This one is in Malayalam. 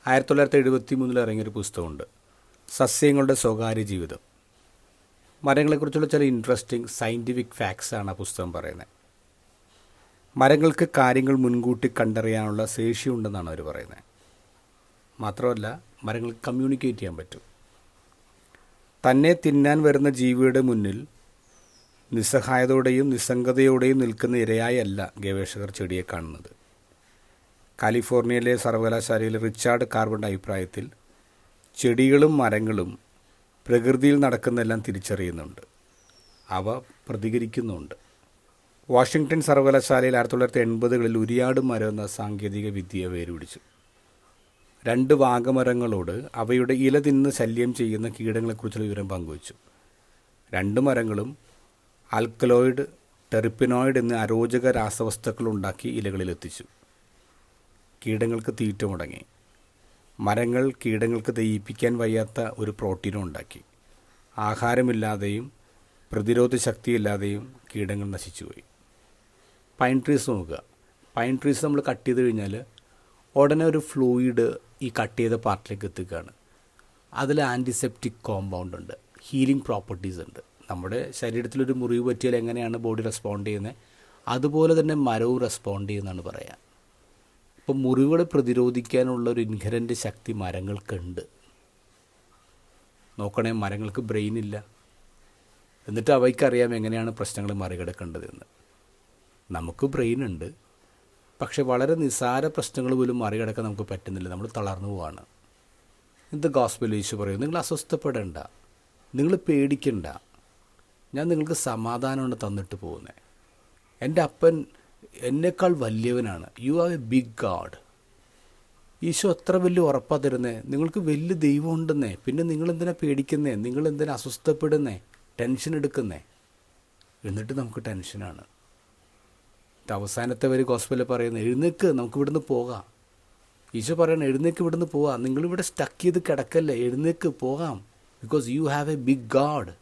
1973 ഇറങ്ങിയൊരു പുസ്തകമുണ്ട്, സസ്യങ്ങളുടെ സ്വകാര്യ ജീവിതം. മരങ്ങളെക്കുറിച്ചുള്ള ചില ഇൻട്രസ്റ്റിംഗ് സയൻറ്റിഫിക് ഫാക്ട്സാണ് ആ പുസ്തകം പറയുന്നത്. മരങ്ങൾക്ക് കാര്യങ്ങൾ മുൻകൂട്ടി കണ്ടറിയാനുള്ള ശേഷിയുണ്ടെന്നാണ് അവർ പറയുന്നത്. മാത്രമല്ല, മരങ്ങൾക്ക് കമ്മ്യൂണിക്കേറ്റ് ചെയ്യാൻ പറ്റും. തന്നെ തിന്നാൻ വരുന്ന ജീവിയുടെ മുന്നിൽ നിസ്സഹായതയോടെയും നിസ്സംഗതയോടെയും നിൽക്കുന്ന ഇരയായല്ല ഗവേഷകർ ചെടിയെ കാണുന്നത്. കാലിഫോർണിയയിലെ സർവകലാശാലയിലെ റിച്ചാർഡ് കാർബണിൻ്റെ അഭിപ്രായത്തിൽ ചെടികളും മരങ്ങളും പ്രകൃതിയിൽ നടക്കുന്നതെല്ലാം തിരിച്ചറിയുന്നുണ്ട്, അവ പ്രതികരിക്കുന്നുണ്ട്. വാഷിങ്ടൺ സർവകലാശാലയിൽ 1980-കളിൽ ഉരിയാട് മരം എന്ന സാങ്കേതിക വിദ്യ വേരുപിടിച്ചു. 2 വാഗമരങ്ങളോട് അവയുടെ ഇല തിന്ന് ശല്യം ചെയ്യുന്ന കീടങ്ങളെക്കുറിച്ചുള്ള വിവരം പങ്കുവച്ചു. 2 മരങ്ങളും ആൽക്കലോയിഡ്, ടെറിപ്പിനോയിഡ് എന്നീ അരോചക രാസവസ്തുക്കൾ ഉണ്ടാക്കി ഇലകളിലെത്തിച്ചു. കീടങ്ങൾക്ക് തീറ്റ മുടങ്ങി. മരങ്ങൾ കീടങ്ങൾക്ക് ദഹിപ്പിക്കാൻ വയ്യാത്ത ഒരു പ്രോട്ടീനും ഉണ്ടാക്കി. ആഹാരമില്ലാതെയും പ്രതിരോധ ശക്തിയില്ലാതെയും കീടങ്ങൾ നശിച്ചുപോയി. പൈൻ ട്രീസ് നോക്കുക. പൈൻ ട്രീസ് നമ്മൾ കട്ട് ചെയ്ത് കഴിഞ്ഞാൽ ഉടനെ ഒരു ഫ്ലൂയിഡ് ഈ കട്ട് ചെയ്ത പാർട്ടിലേക്ക് എത്തിക്കുകയാണ്. അതിൽ ആൻറ്റിസെപ്റ്റിക് കോമ്പൗണ്ട് ഉണ്ട്, ഹീലിംഗ് പ്രോപ്പർട്ടീസ് ഉണ്ട്. നമ്മുടെ ശരീരത്തിലൊരു മുറിവ് പറ്റിയാൽ എങ്ങനെയാണ് ബോഡി റെസ്പോണ്ട് ചെയ്യുന്നത്, അതുപോലെ തന്നെ മരവും റെസ്പോണ്ട് ചെയ്യുന്നതാണ് പറയുക. ഇപ്പം മുറിവുകളെ പ്രതിരോധിക്കാനുള്ള ഒരു ഇൻഹെറൻറ്റ് ശക്തി മരങ്ങൾക്കുണ്ട്. നോക്കണേ, മരങ്ങൾക്ക് ബ്രെയിൻ ഇല്ല, എന്നിട്ട് അവയ്ക്കറിയാം എങ്ങനെയാണ് പ്രശ്നങ്ങൾ മറികടക്കേണ്ടതെന്ന്. നമുക്ക് ബ്രെയിൻ ഉണ്ട്, പക്ഷെ വളരെ നിസ്സാര പ്രശ്നങ്ങൾ പോലും മറികടക്കാൻ നമുക്ക് പറ്റുന്നില്ല. നമ്മൾ തളർന്നു പോവാണ്. എന്ത് ഗോസ്പൽ യേശു പറയും, നിങ്ങൾ അസ്വസ്ഥപ്പെടേണ്ട, നിങ്ങൾ പേടിക്കണ്ട, ഞാൻ നിങ്ങൾക്ക് സമാധാനമാണ് തന്നിട്ട് പോകുന്നത്. എൻ്റെ അപ്പൻ എന്നേക്കാൾ വലിയവനാണ്. You are a big God. Eesho എത്ര വലിയ ഉറപ്പാണ് തരുന്നേ, നിങ്ങൾക്ക് വലിയ ദൈവം ഉണ്ടെന്നേ. പിന്നെ നിങ്ങളെന്തിനാ പേടിക്കുന്നേ, നിങ്ങളെന്തിനാ അസ്വസ്ഥപ്പെടുന്നേ, ടെൻഷൻ എടുക്കുന്നേ? എന്നിട്ട് നമുക്ക് ടെൻഷനാണ്. അവസാനത്തെ വരി ഗോസ്പലിൽ പറയുന്നത്, എഴുന്നേക്ക്, നമുക്ക് ഇവിടുന്ന് പോകാം. ഈശോ പറയണം, എഴുന്നേക്ക്, ഇവിടുന്ന് പോകാം. നിങ്ങളിവിടെ സ്റ്റക്ക് ചെയ്ത് കിടക്കല്ലേ, എഴുന്നേക്ക് പോകാം. Because you have a big God.